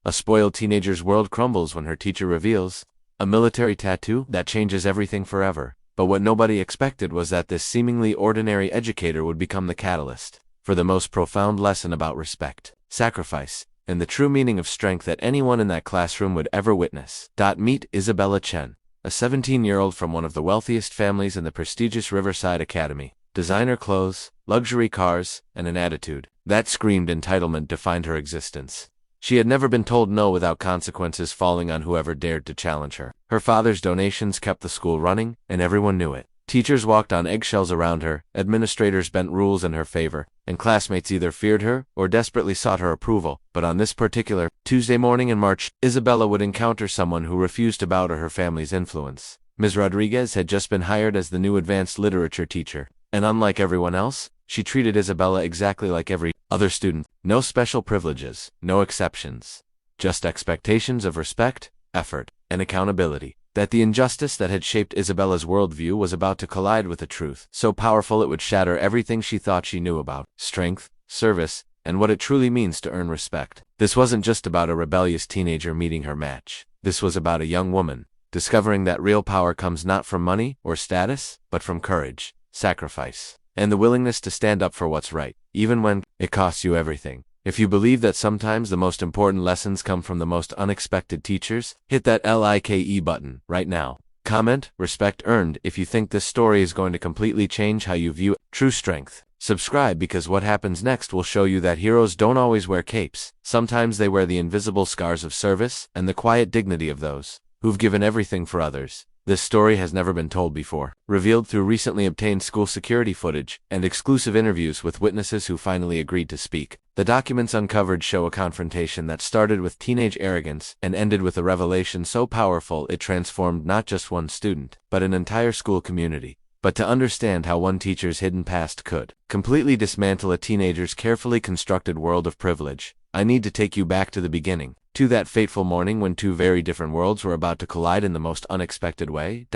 A spoiled teenager's world crumbles when her teacher reveals a military tattoo that changes everything forever. But what nobody expected was that this seemingly ordinary educator would become the catalyst for the most profound lesson about respect, sacrifice, and the true meaning of strength that anyone in that classroom would ever witness. Meet Isabella Chen, a 17-year-old from one of the wealthiest families in the prestigious Riverside Academy. Designer clothes, luxury cars, and an attitude that screamed entitlement defined her existence. She had never been told no without consequences falling on whoever dared to challenge her. Her father's donations kept the school running, and everyone knew it. Teachers walked on eggshells around her, administrators bent rules in her favor, and classmates either feared her or desperately sought her approval. But on this particular Tuesday morning in March, Isabella would encounter someone who refused to bow to her family's influence. Ms. Rodriguez had just been hired as the new advanced literature teacher, and unlike everyone else, she treated Isabella exactly like every other student. No special privileges, no exceptions. Just expectations of respect, effort, and accountability. That the injustice that had shaped Isabella's worldview was about to collide with a truth so powerful it would shatter everything she thought she knew about strength, service, and what it truly means to earn respect. This wasn't just about a rebellious teenager meeting her match. This was about a young woman discovering that real power comes not from money or status, but from courage, sacrifice, and the willingness to stand up for what's right, even when it costs you everything. If you believe that sometimes the most important lessons come from the most unexpected teachers, hit that like button right now. Comment, respect earned if you think this story is going to completely change how you view true strength. Subscribe because what happens next will show you that heroes don't always wear capes. Sometimes they wear the invisible scars of service and the quiet dignity of those who've given everything for others. This story has never been told before, revealed through recently obtained school security footage and exclusive interviews with witnesses who finally agreed to speak. The documents uncovered show a confrontation that started with teenage arrogance and ended with a revelation so powerful it transformed not just one student, but an entire school community. But to understand how one teacher's hidden past could completely dismantle a teenager's carefully constructed world of privilege, I need to take you back to the beginning, to that fateful morning when two very different worlds were about to collide in the most unexpected way.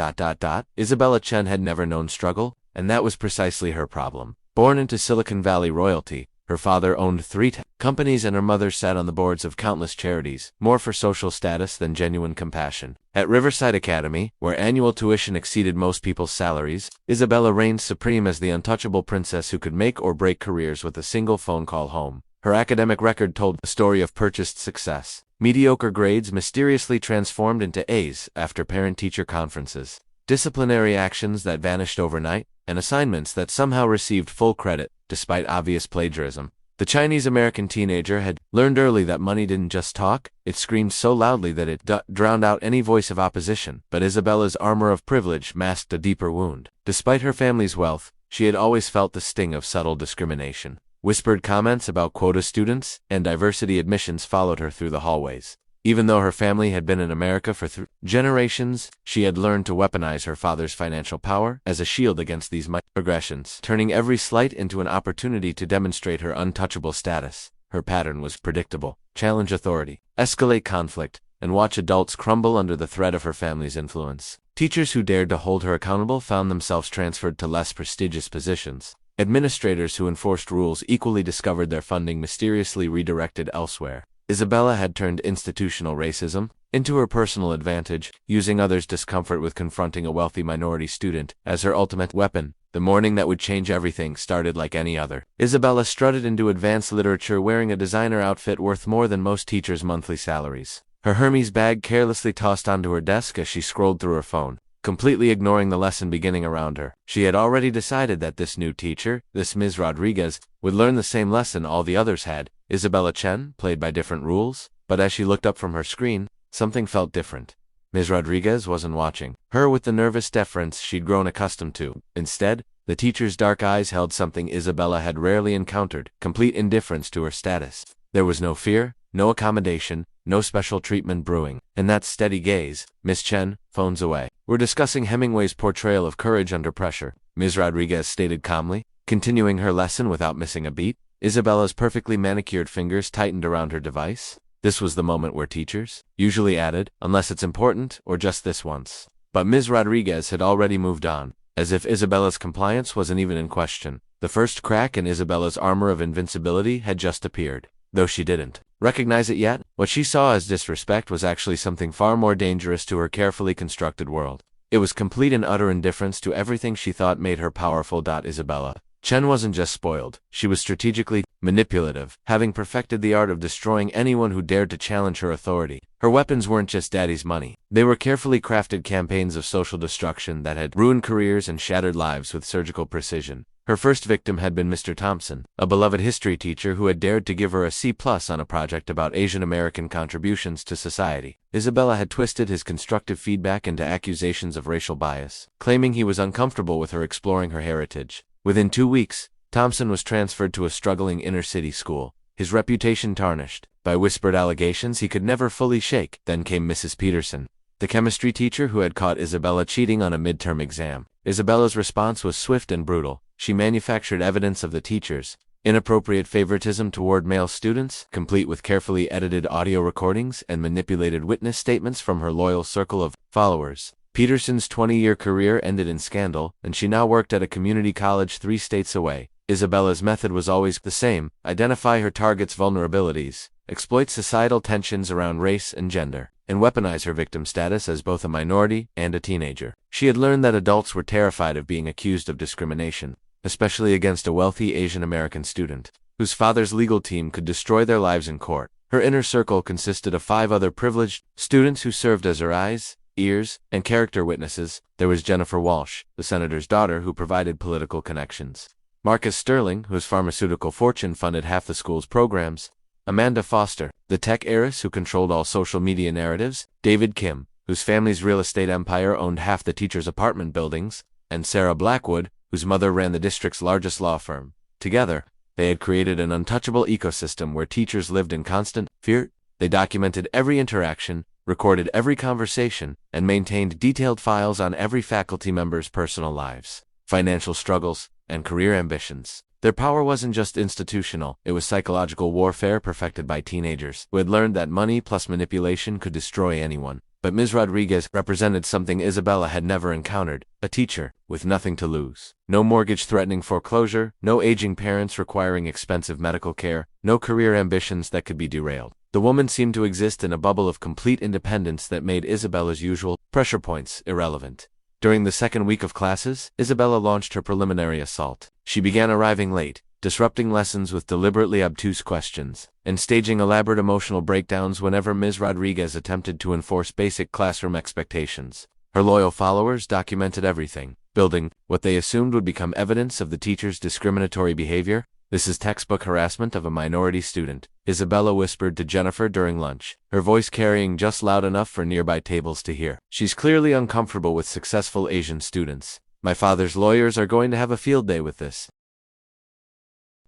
Isabella Chen had never known struggle, and that was precisely her problem. Born into Silicon Valley royalty, her father owned 3 tech companies and her mother sat on the boards of countless charities, more for social status than genuine compassion. At Riverside Academy, where annual tuition exceeded most people's salaries, Isabella reigned supreme as the untouchable princess who could make or break careers with a single phone call home. Her academic record told a story of purchased success. Mediocre grades mysteriously transformed into A's after parent-teacher conferences, disciplinary actions that vanished overnight, and assignments that somehow received full credit, despite obvious plagiarism. The Chinese-American teenager had learned early that money didn't just talk, it screamed so loudly that it drowned out any voice of opposition. But Isabella's armor of privilege masked a deeper wound. Despite her family's wealth, she had always felt the sting of subtle discrimination. Whispered comments about quota students and diversity admissions followed her through the hallways. Even though her family had been in America for generations, she had learned to weaponize her father's financial power as a shield against these microaggressions, turning every slight into an opportunity to demonstrate her untouchable status. Her pattern was predictable: challenge authority, escalate conflict, and watch adults crumble under the threat of her family's influence. Teachers who dared to hold her accountable found themselves transferred to less prestigious positions. Administrators who enforced rules equally discovered their funding mysteriously redirected elsewhere. Isabella had turned institutional racism into her personal advantage, using others' discomfort with confronting a wealthy minority student as her ultimate weapon. The morning that would change everything started like any other. Isabella strutted into advanced literature wearing a designer outfit worth more than most teachers' monthly salaries. Her Hermes bag carelessly tossed onto her desk as she scrolled through her phone, completely ignoring the lesson beginning around her. She had already decided that this new teacher, this Ms. Rodriguez, would learn the same lesson all the others had. Isabella Chen played by different rules, but as she looked up from her screen, something felt different. Ms. Rodriguez wasn't watching her with the nervous deference she'd grown accustomed to. Instead, the teacher's dark eyes held something Isabella had rarely encountered: complete indifference to her status. There was no fear, no accommodation, no special treatment brewing. In that steady gaze, Miss Chen, phones away. "We're discussing Hemingway's portrayal of courage under pressure," Ms. Rodriguez stated calmly, continuing her lesson without missing a beat. Isabella's perfectly manicured fingers tightened around her device. This was the moment where teachers usually added, "unless it's important, or just this once." But Ms. Rodriguez had already moved on, as if Isabella's compliance wasn't even in question. The first crack in Isabella's armor of invincibility had just appeared. though she didn't recognize it yet. What she saw as disrespect was actually something far more dangerous to her carefully constructed world. It was complete and utter indifference to everything she thought made her powerful. Isabella Chen wasn't just spoiled, she was strategically manipulative, having perfected the art of destroying anyone who dared to challenge her authority. Her weapons weren't just daddy's money. They were carefully crafted campaigns of social destruction that had ruined careers and shattered lives with surgical precision. Her first victim had been Mr. Thompson, a beloved history teacher who had dared to give her a C+ on a project about Asian American contributions to society. Isabella had twisted his constructive feedback into accusations of racial bias, claiming he was uncomfortable with her exploring her heritage. Within 2 weeks, Thompson was transferred to a struggling inner-city school, his reputation tarnished by whispered allegations he could never fully shake. Then came Mrs. Peterson, the chemistry teacher who had caught Isabella cheating on a midterm exam. Isabella's response was swift and brutal. She manufactured evidence of the teacher's inappropriate favoritism toward male students, complete with carefully edited audio recordings and manipulated witness statements from her loyal circle of followers. Peterson's 20-year career ended in scandal, and she now worked at a community college 3 states away. Isabella's method was always the same: identify her target's vulnerabilities, exploit societal tensions around race and gender, and weaponize her victim status as both a minority and a teenager. She had learned that adults were terrified of being accused of discrimination, especially against a wealthy Asian American student, whose father's legal team could destroy their lives in court. Her inner circle consisted of 5 other privileged students who served as her eyes, ears, and character witnesses. There was Jennifer Walsh, the senator's daughter, who provided political connections; Marcus Sterling, whose pharmaceutical fortune funded half the school's programs; Amanda Foster, the tech heiress who controlled all social media narratives; David Kim, whose family's real estate empire owned half the teachers' apartment buildings; and Sarah Blackwood, whose mother ran the district's largest law firm. Together, they had created an untouchable ecosystem where teachers lived in constant fear. They documented every interaction, recorded every conversation, and maintained detailed files on every faculty member's personal lives, financial struggles, and career ambitions. Their power wasn't just institutional, it was psychological warfare perfected by teenagers who had learned that money plus manipulation could destroy anyone. But Ms. Rodriguez represented something Isabella had never encountered: a teacher with nothing to lose. No mortgage threatening foreclosure, no aging parents requiring expensive medical care, no career ambitions that could be derailed. The woman seemed to exist in a bubble of complete independence that made Isabella's usual pressure points irrelevant. During the second week of classes, Isabella launched her preliminary assault. She began arriving late, disrupting lessons with deliberately obtuse questions, and staging elaborate emotional breakdowns whenever Ms. Rodriguez attempted to enforce basic classroom expectations. Her loyal followers documented everything, building what they assumed would become evidence of the teacher's discriminatory behavior. "This is textbook harassment of a minority student," Isabella whispered to Jennifer during lunch, her voice carrying just loud enough for nearby tables to hear. "She's clearly uncomfortable with successful Asian students. My father's lawyers are going to have a field day with this."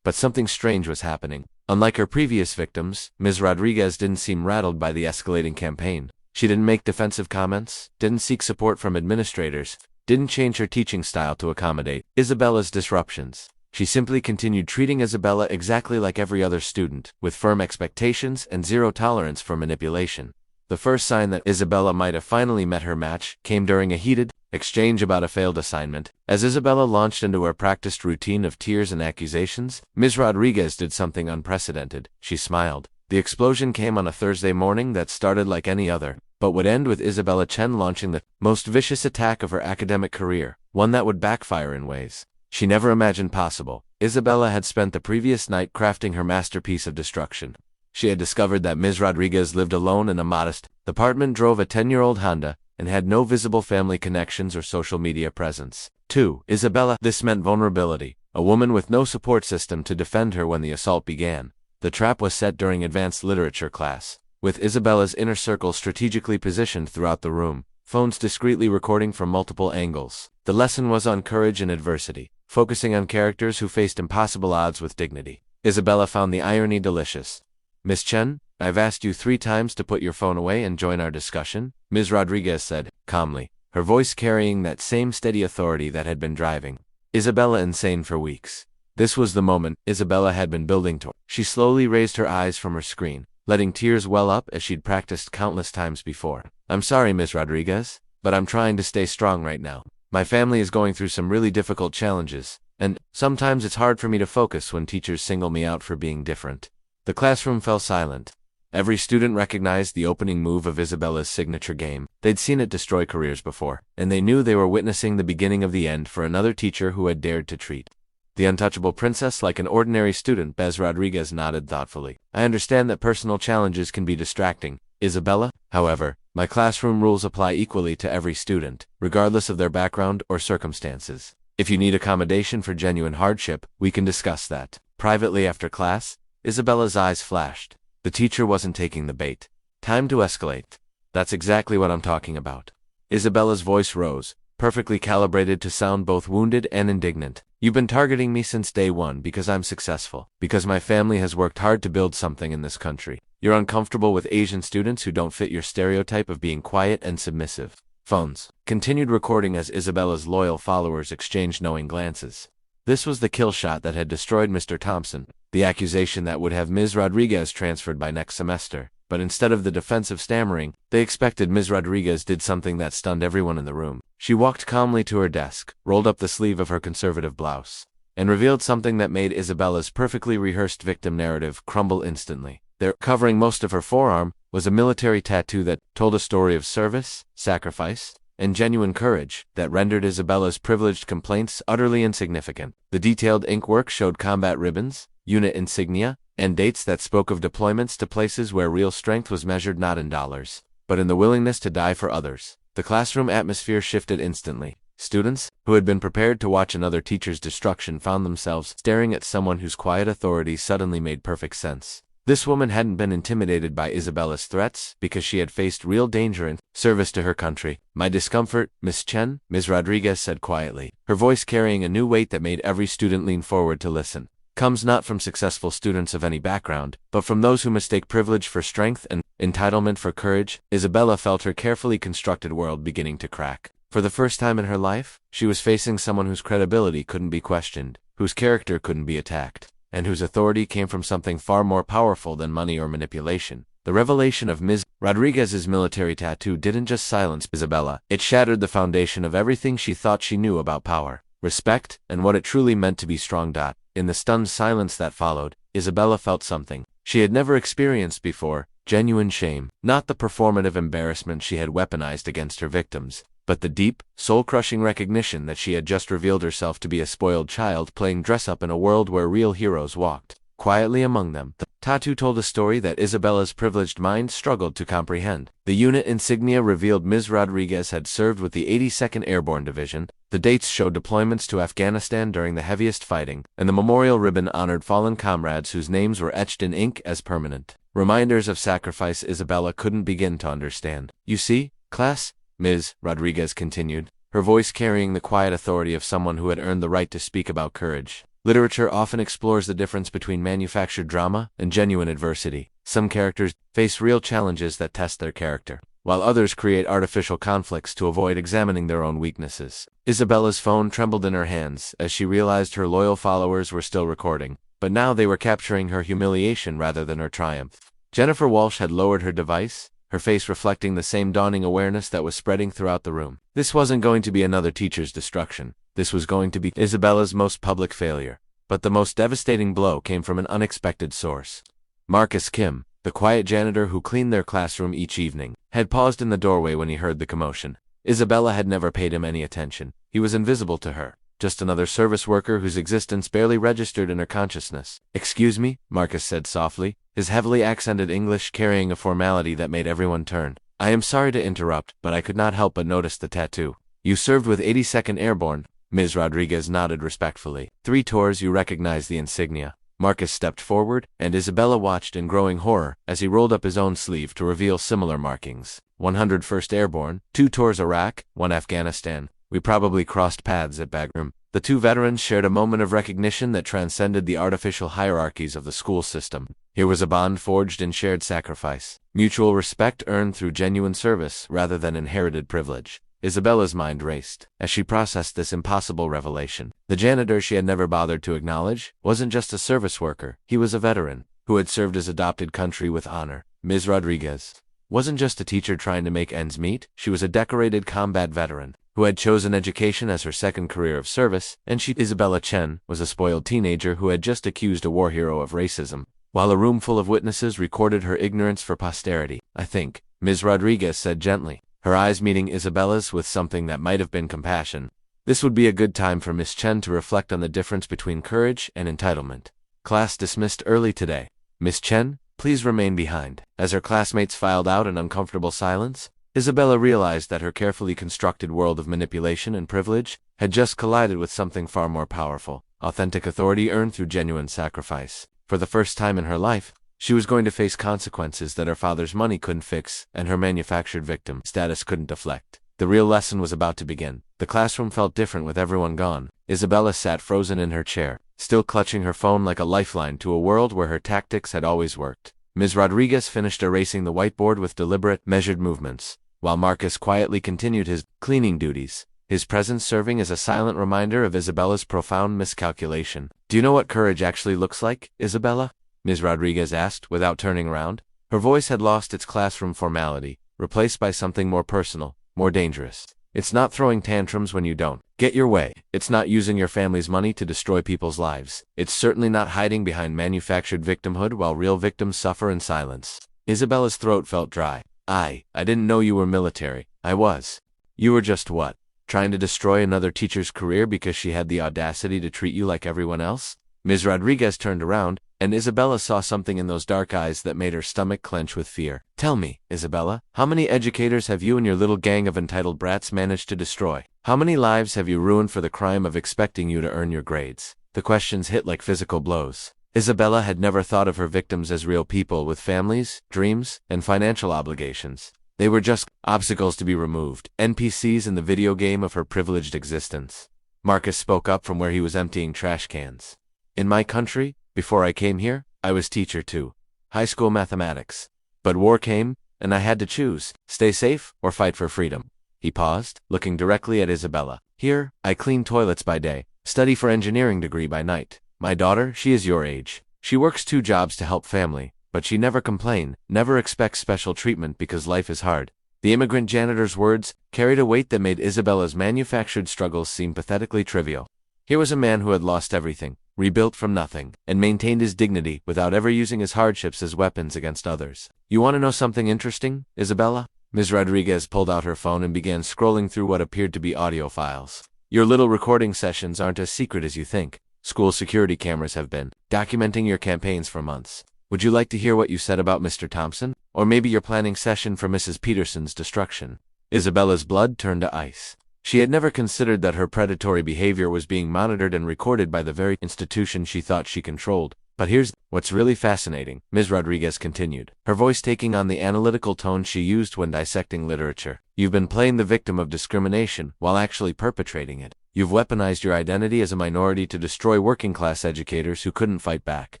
But something strange was happening. Unlike her previous victims, Ms. Rodriguez didn't seem rattled by the escalating campaign. She didn't make defensive comments, didn't seek support from administrators, didn't change her teaching style to accommodate Isabella's disruptions. She simply continued treating Isabella exactly like every other student, with firm expectations and zero tolerance for manipulation. The first sign that Isabella might have finally met her match came during a heated exchange about a failed assignment. As Isabella launched into her practiced routine of tears and accusations, Ms. Rodriguez did something unprecedented. She smiled. The explosion came on a Thursday morning that started like any other, but would end with Isabella Chen launching the most vicious attack of her academic career, one that would backfire in ways she never imagined possible. Isabella had spent the previous night crafting her masterpiece of destruction. She had discovered that Ms. Rodriguez lived alone in a modest apartment, drove a 10-year-old Honda, and had no visible family connections or social media presence. To Isabella, this meant vulnerability, a woman with no support system to defend her when the assault began. The trap was set during advanced literature class, with Isabella's inner circle strategically positioned throughout the room, phones discreetly recording from multiple angles. The lesson was on courage in adversity, focusing on characters who faced impossible odds with dignity. Isabella found the irony delicious. "Miss Chen, I've asked you 3 times to put your phone away and join our discussion," Ms. Rodriguez said, calmly, her voice carrying that same steady authority that had been driving Isabella insane for weeks. This was the moment Isabella had been building toward. She slowly raised her eyes from her screen, letting tears well up as she'd practiced countless times before. "I'm sorry, Ms. Rodriguez, but I'm trying to stay strong right now. My family is going through some really difficult challenges, and sometimes it's hard for me to focus when teachers single me out for being different." The classroom fell silent. Every student recognized the opening move of Isabella's signature game. They'd seen it destroy careers before, and they knew they were witnessing the beginning of the end for another teacher who had dared to treat the untouchable princess like an ordinary student. Bez Rodriguez nodded thoughtfully. I understand that personal challenges can be distracting, Isabella. However, my classroom rules apply equally to every student, regardless of their background or circumstances. If you need accommodation for genuine hardship, we can discuss that privately after class. Isabella's eyes flashed. The teacher wasn't taking the bait. Time to escalate. That's exactly what I'm talking about. Isabella's voice rose, perfectly calibrated to sound both wounded and indignant. You've been targeting me since day one because I'm successful, because my family has worked hard to build something in this country. You're uncomfortable with Asian students who don't fit your stereotype of being quiet and submissive. Phones continued recording as Isabella's loyal followers exchanged knowing glances. This was the kill shot that had destroyed Mr. Thompson, the accusation that would have Ms. Rodriguez transferred by next semester. But instead of the defensive stammering, they expected Ms. Rodriguez did something that stunned everyone in the room. She walked calmly to her desk, rolled up the sleeve of her conservative blouse, and revealed something that made Isabella's perfectly rehearsed victim narrative crumble instantly. There, covering most of her forearm, was a military tattoo that told a story of service, sacrifice, and genuine courage that rendered Isabella's privileged complaints utterly insignificant. The detailed ink work showed combat ribbons, unit insignia, and dates that spoke of deployments to places where real strength was measured not in dollars, but in the willingness to die for others. The classroom atmosphere shifted instantly. Students, who had been prepared to watch another teacher's destruction, found themselves staring at someone whose quiet authority suddenly made perfect sense. This woman hadn't been intimidated by Isabella's threats because she had faced real danger in service to her country. My discomfort, Miss Chen, Ms. Rodriguez said quietly, her voice carrying a new weight that made every student lean forward to listen, comes not from successful students of any background, but from those who mistake privilege for strength and entitlement for courage. Isabella felt her carefully constructed world beginning to crack. For the first time in her life, she was facing someone whose credibility couldn't be questioned, whose character couldn't be attacked, and whose authority came from something far more powerful than money or manipulation. The revelation of Ms. Rodriguez's military tattoo didn't just silence Isabella, it shattered the foundation of everything she thought she knew about power, respect, and what it truly meant to be strong. In the stunned silence that followed, Isabella felt something she had never experienced before, genuine shame, not the performative embarrassment she had weaponized against her victims, but the deep, soul-crushing recognition that she had just revealed herself to be a spoiled child playing dress-up in a world where real heroes walked quietly among them. The tattoo told a story that Isabella's privileged mind struggled to comprehend. The unit insignia revealed Ms. Rodriguez had served with the 82nd Airborne Division, the dates showed deployments to Afghanistan during the heaviest fighting, and the memorial ribbon honored fallen comrades whose names were etched in ink as permanent reminders of sacrifice. Isabella couldn't begin to understand. You see, class, Ms. Rodriguez continued, her voice carrying the quiet authority of someone who had earned the right to speak about courage. Literature often explores the difference between manufactured drama and genuine adversity. Some characters face real challenges that test their character, while others create artificial conflicts to avoid examining their own weaknesses. Isabella's phone trembled in her hands as she realized her loyal followers were still recording, but now they were capturing her humiliation rather than her triumph. Jennifer Walsh had lowered her device, her face reflecting the same dawning awareness that was spreading throughout the room. This wasn't going to be another teacher's destruction. This was going to be Isabella's most public failure. But the most devastating blow came from an unexpected source. Marcus Kim, the quiet janitor who cleaned their classroom each evening, had paused in the doorway when he heard the commotion. Isabella had never paid him any attention. He was invisible to her, just another service worker whose existence barely registered in her consciousness. "Excuse me," Marcus said softly, his heavily accented English carrying a formality that made everyone turn. "I am sorry to interrupt, but I could not help but notice the tattoo. You served with 82nd Airborne." Ms. Rodriguez nodded respectfully. 3 tours. You recognize the insignia. Marcus stepped forward, and Isabella watched in growing horror as he rolled up his own sleeve to reveal similar markings. 101st Airborne, 2 tours Iraq, 1 Afghanistan. We probably crossed paths at Bagram. The 2 veterans shared a moment of recognition that transcended the artificial hierarchies of the school system. Here was a bond forged in shared sacrifice, mutual respect earned through genuine service rather than inherited privilege. Isabella's mind raced as she processed this impossible revelation. The janitor she had never bothered to acknowledge wasn't just a service worker, he was a veteran who had served his adopted country with honor. Ms. Rodriguez wasn't just a teacher trying to make ends meet, she was a decorated combat veteran who had chosen education as her second career of service, and Isabella Chen, was a spoiled teenager who had just accused a war hero of racism. while a room full of witnesses recorded her ignorance for posterity. I think, Ms. Rodriguez said gently, her eyes meeting Isabella's with something that might have been compassion. This would be a good time for Miss Chen to reflect on the difference between courage and entitlement. Class dismissed early today. Miss Chen, please remain behind. As her classmates filed out in uncomfortable silence, Isabella realized that her carefully constructed world of manipulation and privilege had just collided with something far more powerful, authentic authority earned through genuine sacrifice. For the first time in her life, she was going to face consequences that her father's money couldn't fix and her manufactured victim status couldn't deflect. The real lesson was about to begin. The classroom felt different with everyone gone. Isabella sat frozen in her chair, still clutching her phone like a lifeline to a world where her tactics had always worked. Ms. Rodriguez finished erasing the whiteboard with deliberate, measured movements, while Marcus quietly continued his cleaning duties, his presence serving as a silent reminder of Isabella's profound miscalculation. Do you know what courage actually looks like, Isabella? Ms. Rodriguez asked, without turning around. Her voice had lost its classroom formality, replaced by something more personal, more dangerous. It's not throwing tantrums when you don't get your way. It's not using your family's money to destroy people's lives. It's certainly not hiding behind manufactured victimhood while real victims suffer in silence. Isabella's throat felt dry. I didn't know you were military. I was. You were just what? Trying to destroy another teacher's career because she had the audacity to treat you like everyone else? Ms. Rodriguez turned around, and Isabella saw something in those dark eyes that made her stomach clench with fear. Tell me, Isabella, how many educators have you and your little gang of entitled brats managed to destroy? How many lives have you ruined for the crime of expecting you to earn your grades? The questions hit like physical blows. Isabella had never thought of her victims as real people with families, dreams, and financial obligations. They were just obstacles to be removed, NPCs in the video game of her privileged existence. Marcus spoke up from where he was emptying trash cans. In my country, before I came here, I was teacher too. High school mathematics. But war came, and I had to choose, stay safe or fight for freedom. He paused, looking directly at Isabella. Here, I clean toilets by day, study for engineering degree by night. My daughter, she is your age. She works 2 jobs to help family, but she never complains, never expects special treatment because life is hard. The immigrant janitor's words carried a weight that made Isabella's manufactured struggles seem pathetically trivial. Here was a man who had lost everything, rebuilt from nothing, and maintained his dignity without ever using his hardships as weapons against others. You want to know something interesting, Isabella? Ms. Rodriguez pulled out her phone and began scrolling through what appeared to be audio files. Your little recording sessions aren't as secret as you think. School security cameras have been documenting your campaigns for months. Would you like to hear what you said about Mr. Thompson? Or maybe your planning session for Mrs. Peterson's destruction? Isabella's blood turned to ice. She had never considered that her predatory behavior was being monitored and recorded by the very institution she thought she controlled. But here's what's really fascinating, Ms. Rodriguez continued, her voice taking on the analytical tone she used when dissecting literature. You've been playing the victim of discrimination while actually perpetrating it. You've weaponized your identity as a minority to destroy working-class educators who couldn't fight back.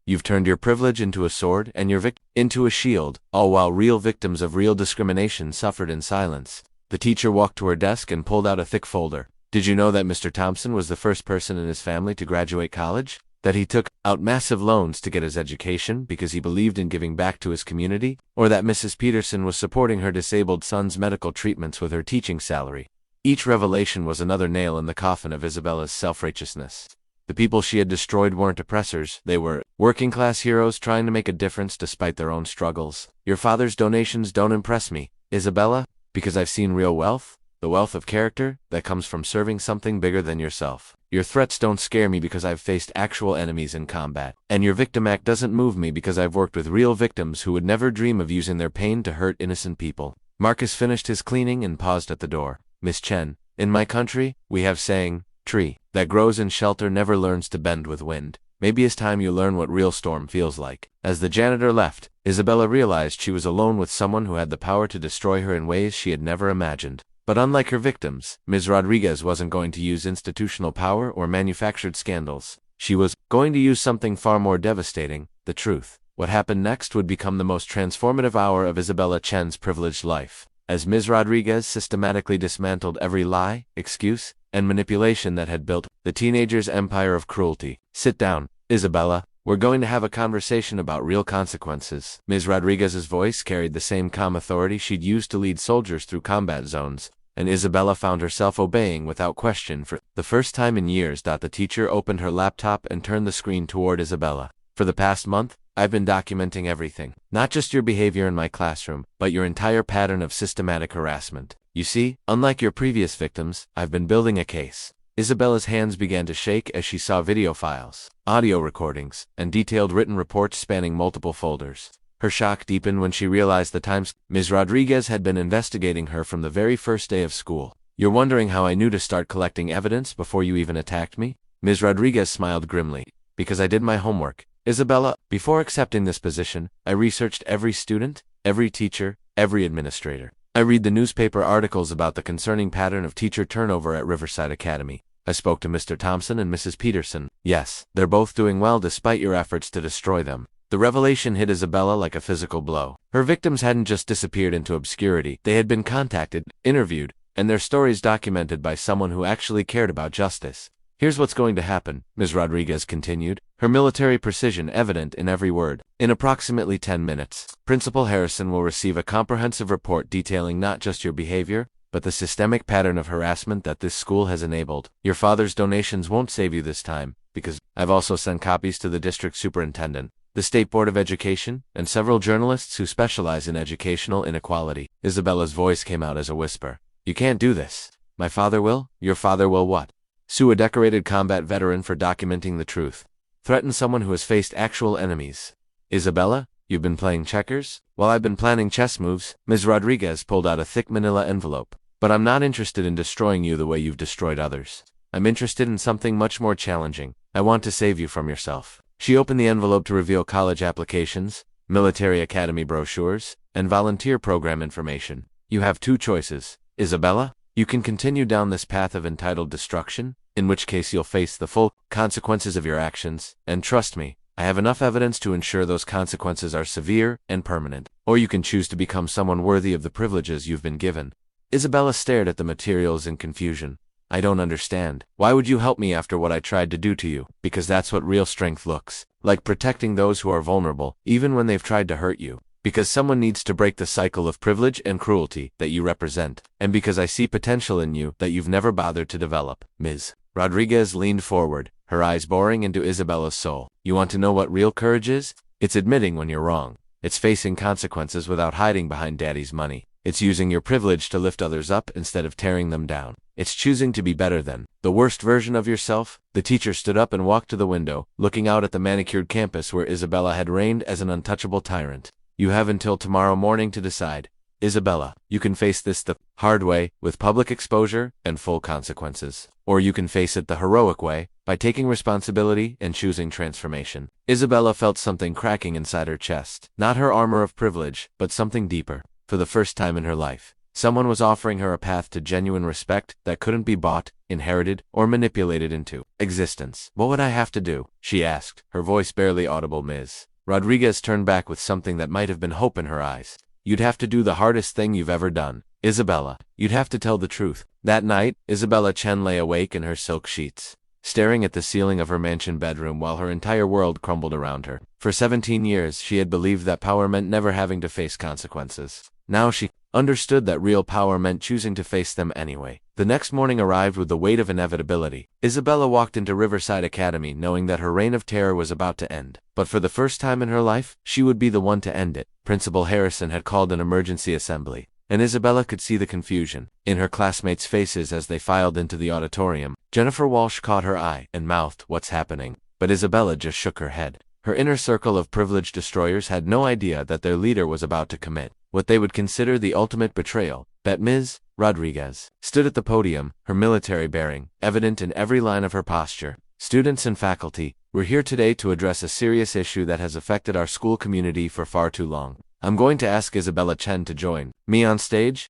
You've turned your privilege into a sword and your victim into a shield, all while real victims of real discrimination suffered in silence. The teacher walked to her desk and pulled out a thick folder. Did you know that Mr. Thompson was the first person in his family to graduate college? That he took out massive loans to get his education because he believed in giving back to his community? Or that Mrs. Peterson was supporting her disabled son's medical treatments with her teaching salary? Each revelation was another nail in the coffin of Isabella's self-righteousness. The people she had destroyed weren't oppressors, they were working-class heroes trying to make a difference despite their own struggles. Your father's donations don't impress me, Isabella, because I've seen real wealth, the wealth of character that comes from serving something bigger than yourself. Your threats don't scare me because I've faced actual enemies in combat. And your victim act doesn't move me because I've worked with real victims who would never dream of using their pain to hurt innocent people. Marcus finished his cleaning and paused at the door. Miss Chen, in my country, we have saying, tree that grows in shelter never learns to bend with wind. Maybe it's time you learn what real storm feels like. As the janitor left, Isabella realized she was alone with someone who had the power to destroy her in ways she had never imagined. But unlike her victims, Ms. Rodriguez wasn't going to use institutional power or manufactured scandals. She was going to use something far more devastating, the truth. What happened next would become the most transformative hour of Isabella Chen's privileged life. As Ms. Rodriguez systematically dismantled every lie, excuse, and manipulation that had built the teenager's empire of cruelty. Sit down, Isabella. We're going to have a conversation about real consequences. Ms. Rodriguez's voice carried the same calm authority she'd used to lead soldiers through combat zones, and Isabella found herself obeying without question for the first time in years. The teacher opened her laptop and turned the screen toward Isabella. For the past month, I've been documenting everything. Not just your behavior in my classroom, but your entire pattern of systematic harassment. You see, unlike your previous victims, I've been building a case. Isabella's hands began to shake as she saw video files, audio recordings, and detailed written reports spanning multiple folders. Her shock deepened when she realized the times Ms. Rodriguez had been investigating her from the very first day of school. You're wondering how I knew to start collecting evidence before you even attacked me? Ms. Rodriguez smiled grimly. Because I did my homework. Isabella, before accepting this position, I researched every student, every teacher, every administrator. I read the newspaper articles about the concerning pattern of teacher turnover at Riverside Academy. I spoke to Mr. Thompson and Mrs. Peterson. Yes, they're both doing well despite your efforts to destroy them. The revelation hit Isabella like a physical blow. Her victims hadn't just disappeared into obscurity. They had been contacted, interviewed, and their stories documented by someone who actually cared about justice. Here's what's going to happen, Ms. Rodriguez continued, her military precision evident in every word. In approximately 10 minutes, Principal Harrison will receive a comprehensive report detailing not just your behavior, but the systemic pattern of harassment that this school has enabled. Your father's donations won't save you this time, because I've also sent copies to the district superintendent, the State Board of Education, and several journalists who specialize in educational inequality. Isabella's voice came out as a whisper. You can't do this. My father will? Your father will what? Sue a decorated combat veteran for documenting the truth. Threaten someone who has faced actual enemies. Isabella, you've been playing checkers? While I've been planning chess moves, Ms. Rodriguez pulled out a thick manila envelope. But I'm not interested in destroying you the way you've destroyed others. I'm interested in something much more challenging. I want to save you from yourself. She opened the envelope to reveal college applications, military academy brochures, and volunteer program information. You have two choices. Isabella, you can continue down this path of entitled destruction, in which case you'll face the full consequences of your actions, and trust me, I have enough evidence to ensure those consequences are severe and permanent. Or you can choose to become someone worthy of the privileges you've been given. Isabella stared at the materials in confusion. I don't understand. Why would you help me after what I tried to do to you? Because that's what real strength looks like, protecting those who are vulnerable, even when they've tried to hurt you. Because someone needs to break the cycle of privilege and cruelty that you represent, and because I see potential in you that you've never bothered to develop. Ms. Rodriguez leaned forward, her eyes boring into Isabella's soul. You want to know what real courage is? It's admitting when you're wrong. It's facing consequences without hiding behind daddy's money. It's using your privilege to lift others up instead of tearing them down. It's choosing to be better than the worst version of yourself. The teacher stood up and walked to the window, looking out at the manicured campus where Isabella had reigned as an untouchable tyrant. You have until tomorrow morning to decide. Isabella, you can face this the hard way, with public exposure and full consequences. Or you can face it the heroic way, by taking responsibility and choosing transformation. Isabella felt something cracking inside her chest. Not her armor of privilege, but something deeper. For the first time in her life, someone was offering her a path to genuine respect that couldn't be bought, inherited, or manipulated into existence. What would I have to do? She asked, her voice barely audible. Ms. Rodriguez turned back with something that might have been hope in her eyes. You'd have to do the hardest thing you've ever done, Isabella. You'd have to tell the truth. That night, Isabella Chen lay awake in her silk sheets, staring at the ceiling of her mansion bedroom while her entire world crumbled around her. For 17 years, she had believed that power meant never having to face consequences. Now she understood that real power meant choosing to face them anyway. The next morning arrived with the weight of inevitability. Isabella walked into Riverside Academy knowing that her reign of terror was about to end. But for the first time in her life, she would be the one to end it. Principal Harrison had called an emergency assembly, and Isabella could see the confusion in her classmates' faces as they filed into the auditorium. Jennifer Walsh caught her eye and mouthed, "What's happening?" But Isabella just shook her head. Her inner circle of privileged destroyers had no idea that their leader was about to commit what they would consider the ultimate betrayal. That Ms. Rodriguez stood at the podium, her military bearing evident in every line of her posture. Students and faculty, we're here today to address a serious issue that has affected our school community for far too long. I'm going to ask Isabella Chen to join me on stage.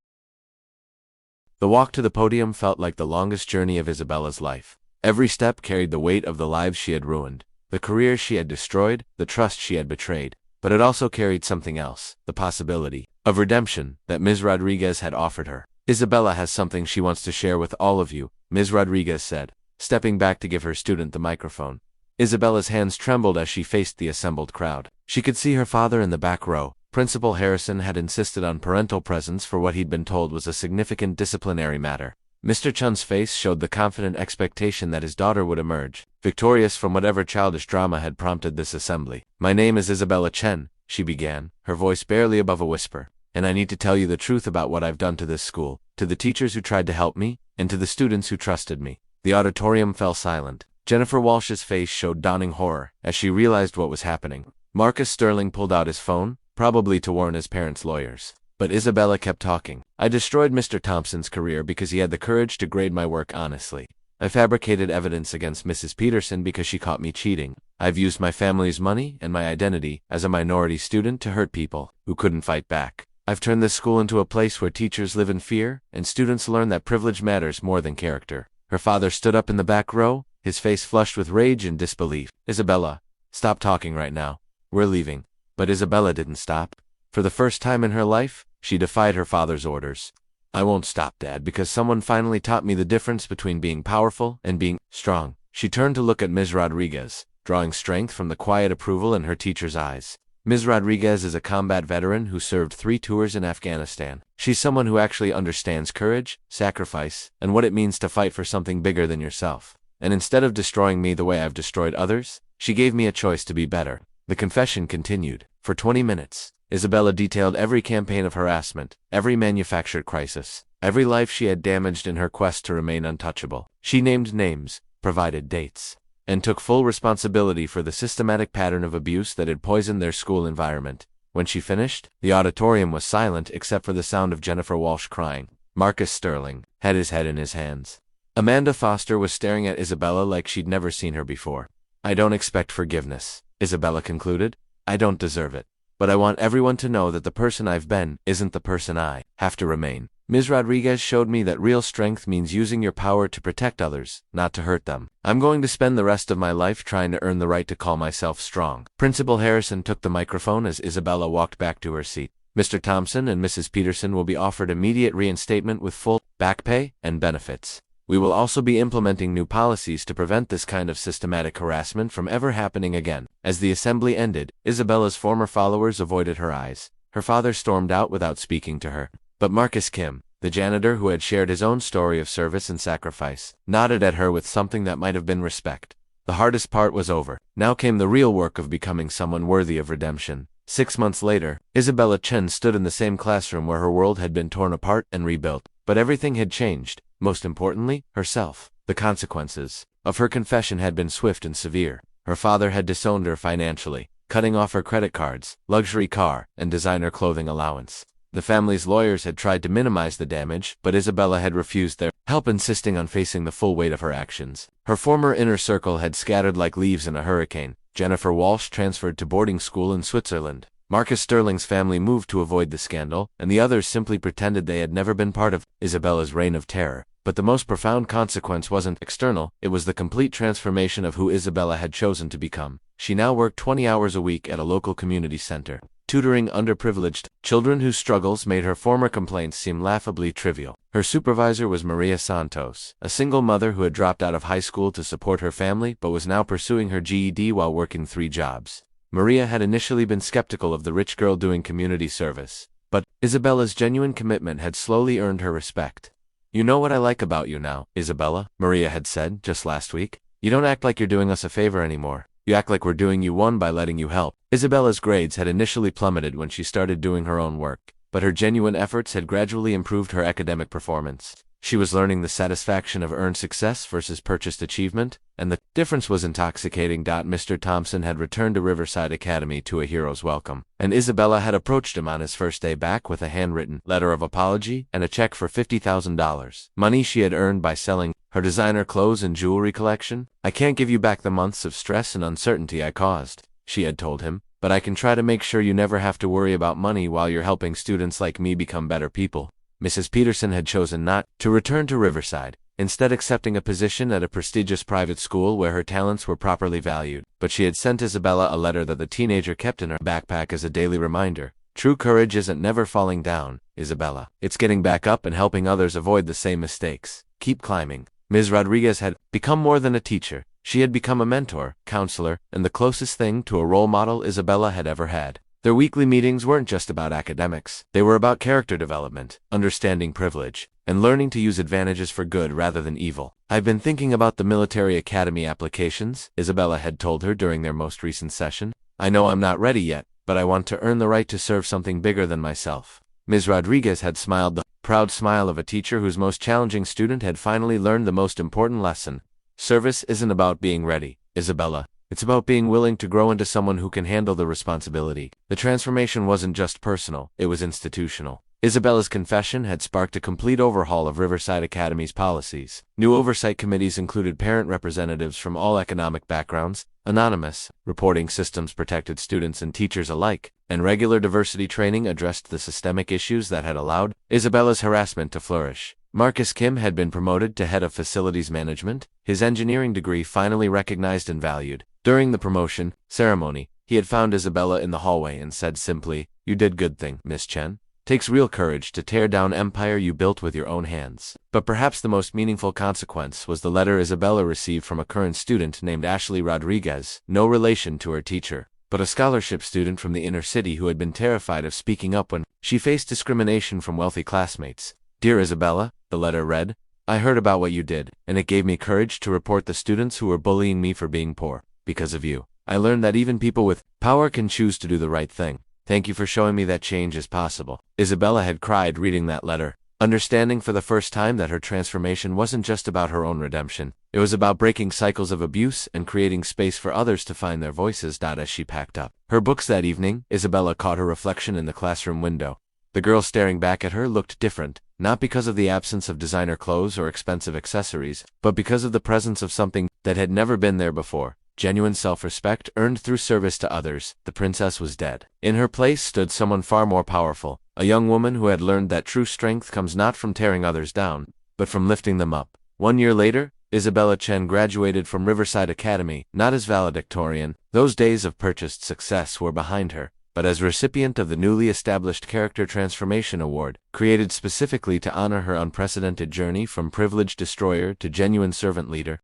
The walk to the podium felt like the longest journey of Isabella's life. Every step carried the weight of the lives she had ruined, the careers she had destroyed, the trust she had betrayed. But it also carried something else, the possibility of redemption that Ms. Rodriguez had offered her. Isabella has something she wants to share with all of you, Ms. Rodriguez said, stepping back to give her student the microphone. Isabella's hands trembled as she faced the assembled crowd. She could see her father in the back row. Principal Harrison had insisted on parental presence for what he'd been told was a significant disciplinary matter. Mr. Chun's face showed the confident expectation that his daughter would emerge. victorious from whatever childish drama had prompted this assembly. "My name is Isabella Chen," she began, her voice barely above a whisper, "and I need to tell you the truth about what I've done to this school, to the teachers who tried to help me, and to the students who trusted me." The auditorium fell silent. Jennifer Walsh's face showed dawning horror as she realized what was happening. Marcus Sterling pulled out his phone, probably to warn his parents' lawyers. But Isabella kept talking. "I destroyed Mr. Thompson's career because he had the courage to grade my work honestly. I fabricated evidence against Mrs. Peterson because she caught me cheating. I've used my family's money and my identity as a minority student to hurt people who couldn't fight back. I've turned this school into a place where teachers live in fear and students learn that privilege matters more than character." Her father stood up in the back row, his face flushed with rage and disbelief. "Isabella, stop talking right now. We're leaving." But Isabella didn't stop. For the first time in her life, she defied her father's orders. "I won't stop, Dad, because someone finally taught me the difference between being powerful and being strong." She turned to look at Ms. Rodriguez, drawing strength from the quiet approval in her teacher's eyes. Ms. Rodriguez is a combat veteran who served 3 tours in Afghanistan. She's someone who actually understands courage, sacrifice, and what it means to fight for something bigger than yourself. And instead of destroying me the way I've destroyed others, she gave me a choice to be better. The confession continued. For 20 minutes, Isabella detailed every campaign of harassment, every manufactured crisis, every life she had damaged in her quest to remain untouchable. She named names, provided dates, and took full responsibility for the systematic pattern of abuse that had poisoned their school environment. When she finished, the auditorium was silent except for the sound of Jennifer Walsh crying. Marcus Sterling had his head in his hands. Amanda Foster was staring at Isabella like she'd never seen her before. "I don't expect forgiveness," Isabella concluded. "I don't deserve it. But I want everyone to know that the person I've been isn't the person I have to remain." Ms. Rodriguez showed me that real strength means using your power to protect others, not to hurt them. "I'm going to spend the rest of my life trying to earn the right to call myself strong." Principal Harrison took the microphone as Isabella walked back to her seat. "Mr. Thompson and Mrs. Peterson will be offered immediate reinstatement with full back pay and benefits. We will also be implementing new policies to prevent this kind of systematic harassment from ever happening again." As the assembly ended, Isabella's former followers avoided her eyes. Her father stormed out without speaking to her. But Marcus Kim, the janitor who had shared his own story of service and sacrifice, nodded at her with something that might have been respect. The hardest part was over. Now came the real work of becoming someone worthy of redemption. 6 months later, Isabella Chen stood in the same classroom where her world had been torn apart and rebuilt. But everything had changed. Most importantly, herself. The consequences of her confession had been swift and severe. Her father had disowned her financially, cutting off her credit cards, luxury car, and designer clothing allowance. The family's lawyers had tried to minimize the damage, but Isabella had refused their help, insisting on facing the full weight of her actions. Her former inner circle had scattered like leaves in a hurricane. Jennifer Walsh transferred to boarding school in Switzerland. Marcus Sterling's family moved to avoid the scandal, and the others simply pretended they had never been part of Isabella's reign of terror. But the most profound consequence wasn't external, it was the complete transformation of who Isabella had chosen to become. She now worked 20 hours a week at a local community center, tutoring underprivileged children whose struggles made her former complaints seem laughably trivial. Her supervisor was Maria Santos, a single mother who had dropped out of high school to support her family but was now pursuing her GED while working 3 jobs. Maria had initially been skeptical of the rich girl doing community service, but Isabella's genuine commitment had slowly earned her respect. "You know what I like about you now, Isabella," Maria had said just last week. "You don't act like you're doing us a favor anymore. You act like we're doing you one by letting you help." Isabella's grades had initially plummeted when she started doing her own work, but her genuine efforts had gradually improved her academic performance. She was learning the satisfaction of earned success versus purchased achievement, and the difference was intoxicating. Mr. Thompson had returned to Riverside Academy to a hero's welcome, and Isabella had approached him on his first day back with a handwritten letter of apology and a check for $50,000, money she had earned by selling her designer clothes and jewelry collection. "I can't give you back the months of stress and uncertainty I caused," she had told him, "but I can try to make sure you never have to worry about money while you're helping students like me become better people." Mrs. Peterson had chosen not to return to Riverside, instead accepting a position at a prestigious private school where her talents were properly valued. But she had sent Isabella a letter that the teenager kept in her backpack as a daily reminder. "True courage isn't never falling down, Isabella. It's getting back up and helping others avoid the same mistakes. Keep climbing." Ms. Rodriguez had become more than a teacher. She had become a mentor, counselor, and the closest thing to a role model Isabella had ever had. Their weekly meetings weren't just about academics. They were about character development, understanding privilege, and learning to use advantages for good rather than evil. "I've been thinking about the military academy applications," Isabella had told her during their most recent session. "I know I'm not ready yet, but I want to earn the right to serve something bigger than myself." Ms. Rodriguez had smiled the proud smile of a teacher whose most challenging student had finally learned the most important lesson. Service isn't about being ready, Isabella. It's about being willing to grow into someone who can handle the responsibility. The transformation wasn't just personal, it was institutional. Isabella's confession had sparked a complete overhaul of Riverside Academy's policies. New oversight committees included parent representatives from all economic backgrounds, anonymous reporting systems protected students and teachers alike, and regular diversity training addressed the systemic issues that had allowed Isabella's harassment to flourish. Marcus Kim had been promoted to head of facilities management, his engineering degree finally recognized and valued. During the promotion ceremony, he had found Isabella in the hallway and said simply, "You did good thing, Miss Chen. Takes real courage to tear down empire you built with your own hands." But perhaps the most meaningful consequence was the letter Isabella received from a current student named Ashley Rodriguez, no relation to her teacher, but a scholarship student from the inner city who had been terrified of speaking up when she faced discrimination from wealthy classmates. "Dear Isabella," the letter read, "I heard about what you did, and it gave me courage to report the students who were bullying me for being poor. Because of you, I learned that even people with power can choose to do the right thing. Thank you for showing me that change is possible." Isabella had cried reading that letter, understanding for the first time that her transformation wasn't just about her own redemption. It was about breaking cycles of abuse and creating space for others to find their voices. As she packed up her books that evening, Isabella caught her reflection in the classroom window. The girl staring back at her looked different, not because of the absence of designer clothes or expensive accessories, but because of the presence of something that had never been there before. Genuine self-respect earned through service to others. The princess was dead. In her place stood someone far more powerful, a young woman who had learned that true strength comes not from tearing others down, but from lifting them up. 1 year later, Isabella Chen graduated from Riverside Academy, not as valedictorian, those days of purchased success were behind her, but as recipient of the newly established Character Transformation Award, created specifically to honor her unprecedented journey from privileged destroyer to genuine servant leader.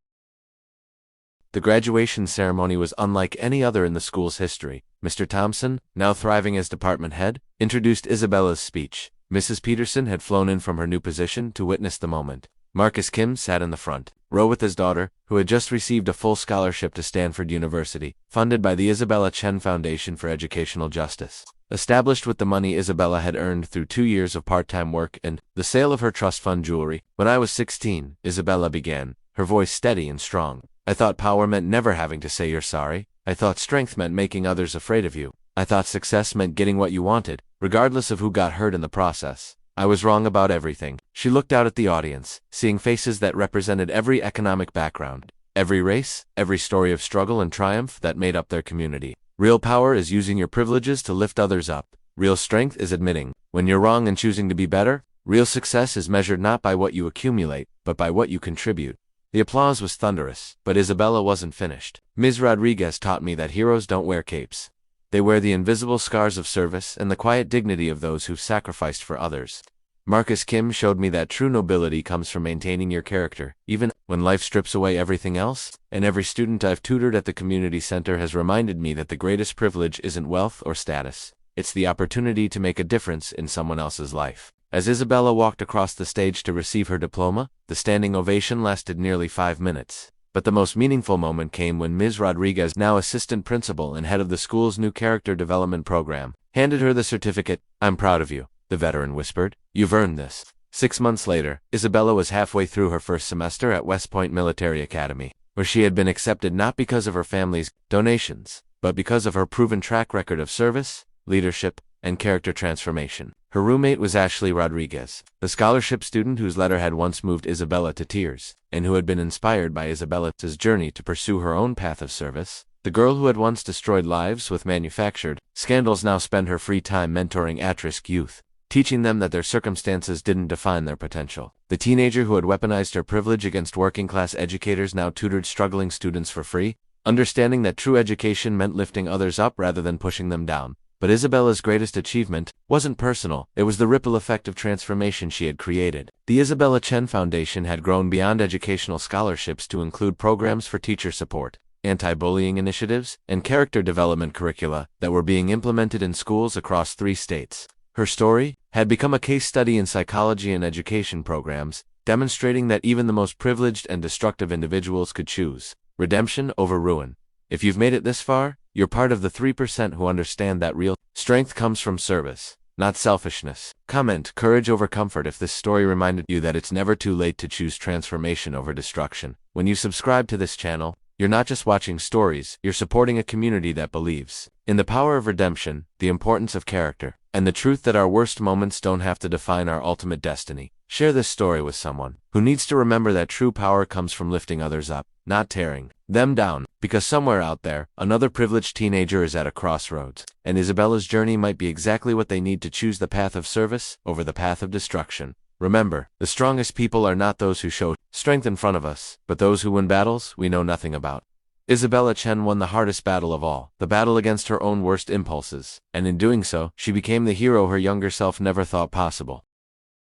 The graduation ceremony was unlike any other in the school's history. Mr. Thompson, now thriving as department head, introduced Isabella's speech. Mrs. Peterson had flown in from her new position to witness the moment. Marcus Kim sat in the front row with his daughter, who had just received a full scholarship to Stanford University, funded by the Isabella Chen Foundation for Educational Justice. Established with the money Isabella had earned through 2 years of part-time work and the sale of her trust fund jewelry. "When I was 16, Isabella began, her voice steady and strong. I thought power meant never having to say you're sorry. I thought strength meant making others afraid of you. I thought success meant getting what you wanted, regardless of who got hurt in the process. I was wrong about everything." She looked out at the audience, seeing faces that represented every economic background, every race, every story of struggle and triumph that made up their community. Real power is using your privileges to lift others up. Real strength is admitting when you're wrong and choosing to be better. Real success is measured not by what you accumulate, but by what you contribute. The applause was thunderous, but Isabella wasn't finished. "Ms. Rodriguez taught me that heroes don't wear capes. They wear the invisible scars of service and the quiet dignity of those who've sacrificed for others. Marcus Kim showed me that true nobility comes from maintaining your character, even when life strips away everything else, and every student I've tutored at the community center has reminded me that the greatest privilege isn't wealth or status. It's the opportunity to make a difference in someone else's life." As Isabella walked across the stage to receive her diploma, the standing ovation lasted nearly 5 minutes. But the most meaningful moment came when Ms. Rodriguez, now assistant principal and head of the school's new character development program, handed her the certificate. "I'm proud of you," the veteran whispered. "You've earned this." 6 months later, Isabella was halfway through her first semester at West Point Military Academy, where she had been accepted not because of her family's donations, but because of her proven track record of service, leadership, and character transformation. Her roommate was Ashley Rodriguez, the scholarship student whose letter had once moved Isabella to tears, and who had been inspired by Isabella's journey to pursue her own path of service. The girl who had once destroyed lives with manufactured scandals now spent her free time mentoring at-risk youth, teaching them that their circumstances didn't define their potential. The teenager who had weaponized her privilege against working-class educators now tutored struggling students for free, understanding that true education meant lifting others up rather than pushing them down. But Isabella's greatest achievement wasn't personal, it was the ripple effect of transformation she had created. The Isabella Chen Foundation had grown beyond educational scholarships to include programs for teacher support, anti-bullying initiatives, and character development curricula that were being implemented in schools across 3 states. Her story had become a case study in psychology and education programs, demonstrating that even the most privileged and destructive individuals could choose redemption over ruin. If you've made it this far, you're part of the 3% who understand that real strength comes from service, not selfishness. Comment courage over comfort if this story reminded you that it's never too late to choose transformation over destruction. When you subscribe to this channel, you're not just watching stories, you're supporting a community that believes in the power of redemption, the importance of character, and the truth that our worst moments don't have to define our ultimate destiny. Share this story with someone who needs to remember that true power comes from lifting others up, not tearing them down, because somewhere out there, another privileged teenager is at a crossroads, and Isabella's journey might be exactly what they need to choose the path of service over the path of destruction. Remember, the strongest people are not those who show strength in front of us, but those who win battles we know nothing about. Isabella Chen won the hardest battle of all, the battle against her own worst impulses, and in doing so, she became the hero her younger self never thought possible.